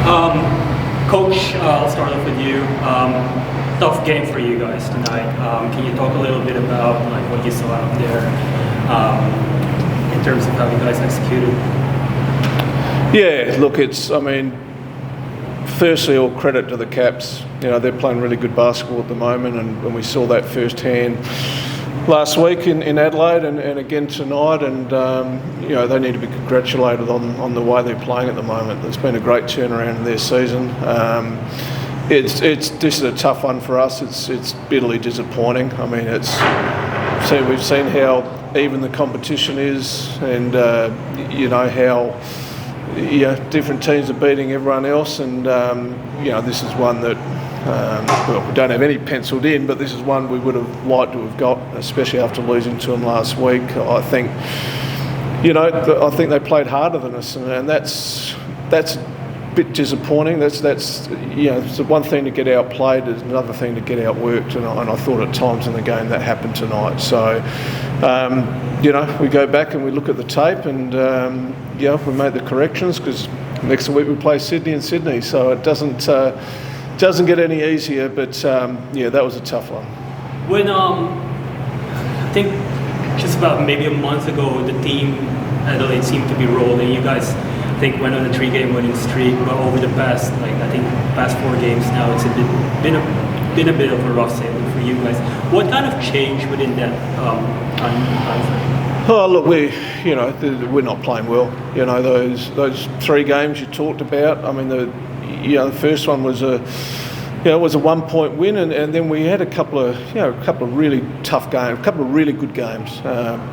Coach, I'll start off with you. Tough game for you guys tonight. Can you talk a little bit about like what you saw out there in terms of how you guys executed? Yeah, look, firstly, all credit to the Caps. They're playing really good basketball at the moment, and we saw that firsthand last week in Adelaide and again tonight, and they need to be congratulated on the way they're playing at the moment. It's been a great turnaround in their season. This is a tough one for us. It's bitterly disappointing. We've seen how even the competition is, and how different teams are beating everyone else, and this is one that we don't have any penciled in, but this is one we would have liked to have got, especially after losing to them last week. I think they played harder than us, and that's a bit disappointing. That's it's the one thing to get outplayed, is another thing to get outworked, and I thought at times in the game that happened tonight. So we go back and we look at the tape, and we made the corrections, because next week we play Sydney in Sydney, so it doesn't get any easier, but that was a tough one. When I think just about maybe a month ago, the team Adelaide seemed to be rolling. You guys, I think, went on a 3-game winning streak, but over the past 4 games now, it's been a bit of a rough sailing for you guys. What kind of change within that time frame? Oh, look, we're not playing well. Those 3 games you talked about. The first one was a 1-point win, and then we had a couple of really tough games, a couple of really good games.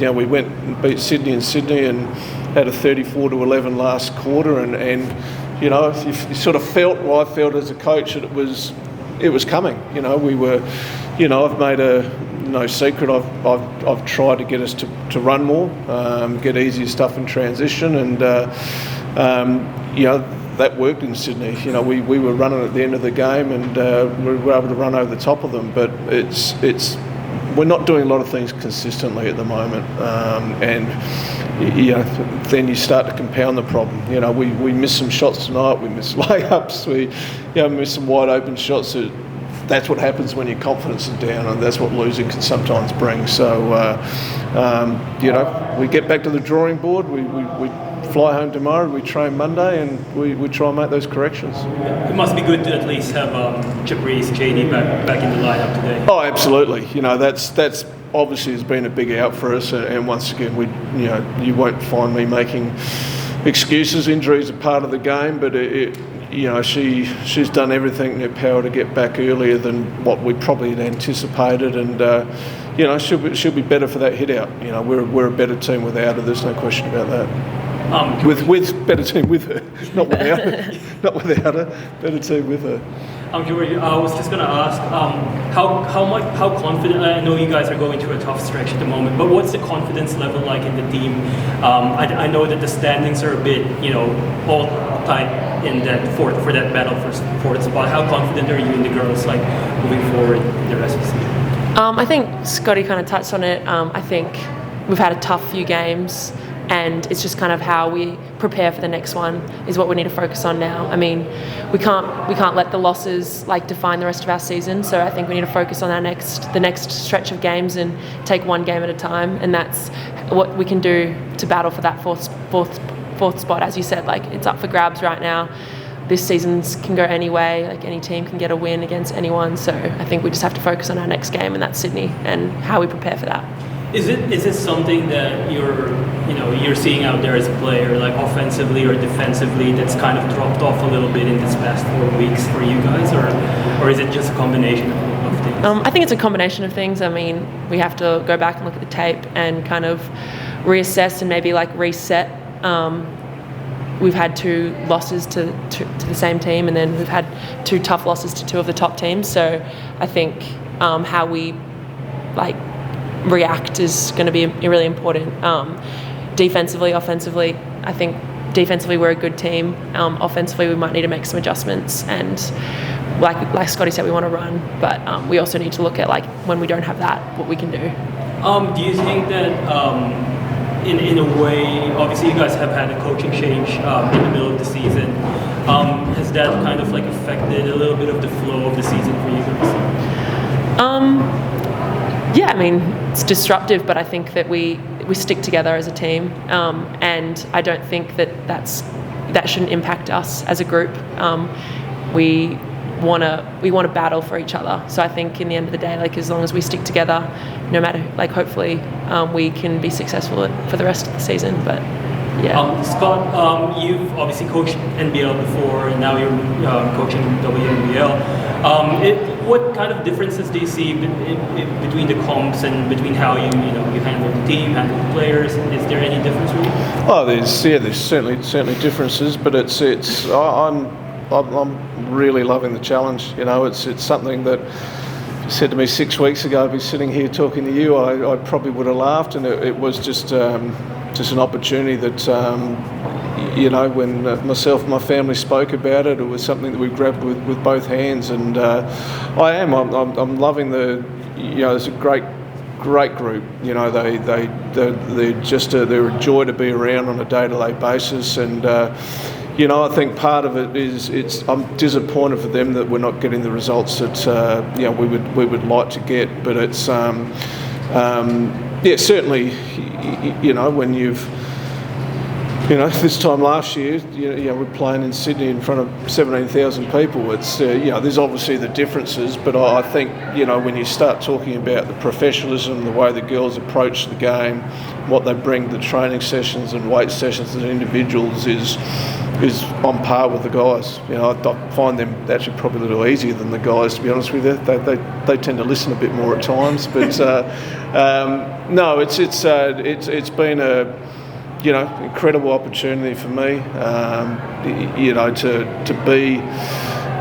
We went and beat Sydney in Sydney and had a 34-11 last quarter, and you sort of felt, well, I felt as a coach that it was coming. We were, I've made no secret, I've tried to get us to run more, get easier stuff in transition, and that worked in Sydney. We were running at the end of the game, and we were able to run over the top of them. But we're not doing a lot of things consistently at the moment, then you start to compound the problem. We missed some shots tonight. We missed layups. We missed some wide open shots. That's what happens when your confidence is down, and that's what losing can sometimes bring. So we get back to the drawing board. We fly home tomorrow, we train Monday, and we try and make those corrections. It must be good to at least have Jabriz, JD back in the lineup today. Oh, absolutely. That's obviously has been a big out for us, and once again, you won't find me making excuses. Injuries are part of the game, but she's done everything in her power to get back earlier than what we probably had anticipated, and she'll be better for that hit out. We're a better team without her. There's no question about that. With better team with her, not without her. Not without her, better team with her. George, I was just going to ask, how confident? I know you guys are going through a tough stretch at the moment, but what's the confidence level like in the team? I know that the standings are a bit, all tight in that for that battle for fourth spot. How confident are you in the girls, like moving forward in the rest of the season? I think Scotty kind of touched on it. I think we've had a tough few games, and it's just kind of how we prepare for the next one is what we need to focus on now. We can't let the losses define the rest of our season. So I think we need to focus on the next stretch of games and take one game at a time, and that's what we can do to battle for that fourth spot. As you said, it's up for grabs right now. This season's can go any way. Any team can get a win against anyone. So I think we just have to focus on our next game, and that's Sydney, and how we prepare for that. Is it something that you're seeing out there as a player, offensively or defensively, that's kind of dropped off a little bit in this past 4 weeks for you guys, or is it just a combination of things? I think it's a combination of things. We have to go back and look at the tape and kind of reassess and maybe reset. We've had 2 losses to the same team, and then we've had 2 tough losses to 2 of the top teams. So I think how we react is going to be really important. Defensively, offensively, I think defensively we're a good team. Offensively, we might need to make some adjustments, and like Scotty said, we want to run, but we also need to look at when we don't have that, what we can do. Do you think that in a way, obviously you guys have had a coaching change in the middle of the season. Has that kind of like affected a little bit of the flow of the season for you guys? Yeah, I mean, it's disruptive, but I think that we stick together as a team, and I don't think that shouldn't impact us as a group. We want to battle for each other. So I think in the end of the day, like as long as we stick together, no matter, like hopefully we can be successful for the rest of the season. But yeah. Scott, you've obviously coached NBL before, and now you're coaching WNBL. What kind of differences do you see between the comps and between how you handle the team, handle the players? Is there any difference for you? Oh, there's certainly differences, but I'm really loving the challenge. It's something that if you said to me 6 weeks ago, I'd be sitting here talking to you, I probably would have laughed, and it was just an opportunity that when myself and my family spoke about it, it was something that we grabbed with both hands, and I'm loving it's a great group. They're a joy to be around on a day-to-day basis, and I think part of it is I'm disappointed for them that we're not getting the results that we would like to get, but it's certainly when you've this time last year, we're playing in Sydney in front of 17,000 people. It's there's obviously the differences, but I think when you start talking about the professionalism, the way the girls approach the game, what they bring to training sessions and weight sessions as individuals is on par with the guys. I find them actually probably a little easier than the guys, to be honest with you. They tend to listen a bit more at times, but no, it's been a incredible opportunity for me, to be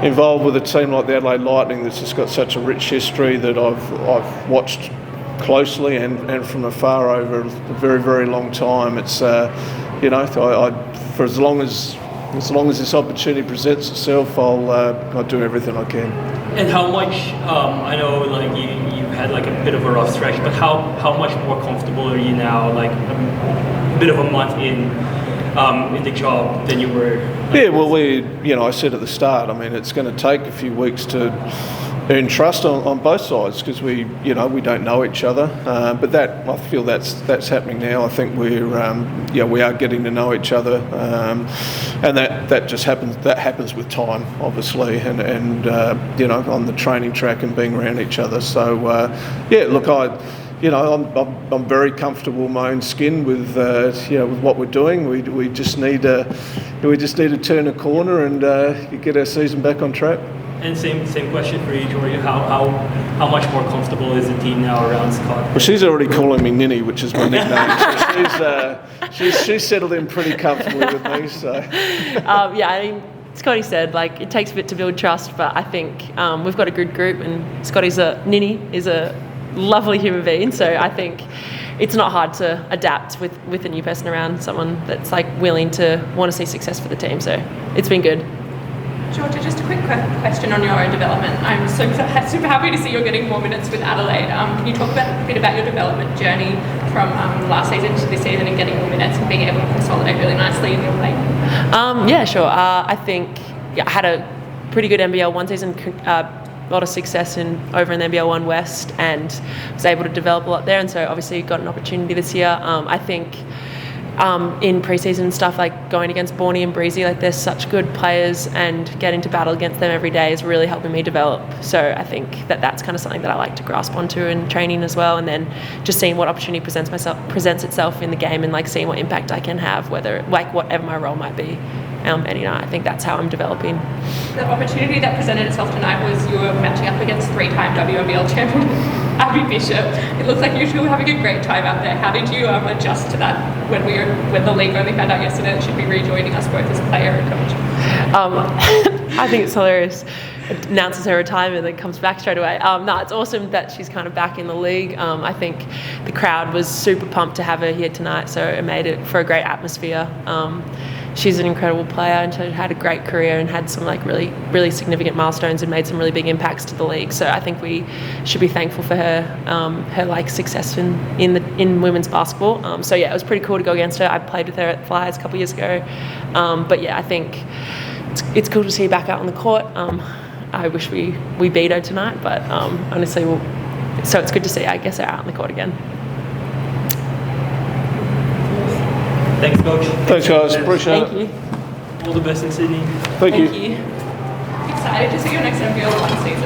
involved with a team like the Adelaide Lightning that's just got such a rich history that I've watched closely and from afar over a very, very long time. It's for as long as this opportunity presents itself, I'll do everything I can. And how much? I know, like you had like a bit of a rough stretch, but how much more comfortable are you now? Like a bit of a month in the job than you were. Yeah, well, I said at the start. I mean, it's going to take a few weeks to earn trust on both sides because we don't know each other. But I feel that's happening now. I think we are getting to know each other, and that just happens. That happens with time, obviously, and on the training track and being around each other. So look, I'm very comfortable in my own skin with what we're doing. We just need to turn a corner and get our season back on track. And same question for you, Jordan. How much more comfortable is the team now around Scott? Well, she's already calling me Ninny, which is my nickname. So she's settled in pretty comfortably with me. So I mean, Scotty said it takes a bit to build trust, but I think we've got a good group, and Ninny is a lovely human being. So I think it's not hard to adapt with a new person around, someone that's willing to want to see success for the team. So it's been good. Georgia, just a quick question on your own development. I'm super happy to see you're getting more minutes with Adelaide. Can you talk a bit about your development journey from last season to this season and getting more minutes and being able to consolidate really nicely in your play? Yeah, sure. I think I had a pretty good NBL one season, a lot of success over in the NBL 1 West, and was able to develop a lot there, and so obviously got an opportunity this year. I think in pre-season stuff, going against Bornie and Breezy, they're such good players, and getting to battle against them every day is really helping me develop. So I think that's kind of something that I like to grasp onto in training as well, and then just seeing what opportunity presents itself in the game, and seeing what impact I can have, whatever my role might be. And I think that's how I'm developing. The opportunity that presented itself tonight was you were matching up against 3-time WNBL champion Abby Bishop. It looks like you two were having a great time out there. How did you adjust to that when the league only found out yesterday that she'd be rejoining us both as player and coach? I think it's hilarious. Announces her retirement and then comes back straight away. It's awesome that she's kind of back in the league. I think the crowd was super pumped to have her here tonight, so it made it for a great atmosphere. she's an incredible player and she had a great career and had some like really, really significant milestones and made some really big impacts to the league. So I think we should be thankful for her like success in women's basketball. So yeah, it was pretty cool to go against her. I played with her at Flyers a couple of years ago. But yeah, I think it's cool to see her back out on the court. I wish we beat her tonight, but honestly, so it's good to see, I guess, her out on the court again. Thanks, Coach. Thanks, guys. Appreciate it. Thank you. All the best in Sydney. Thank you. Thank you. Excited to see your next NBL one season.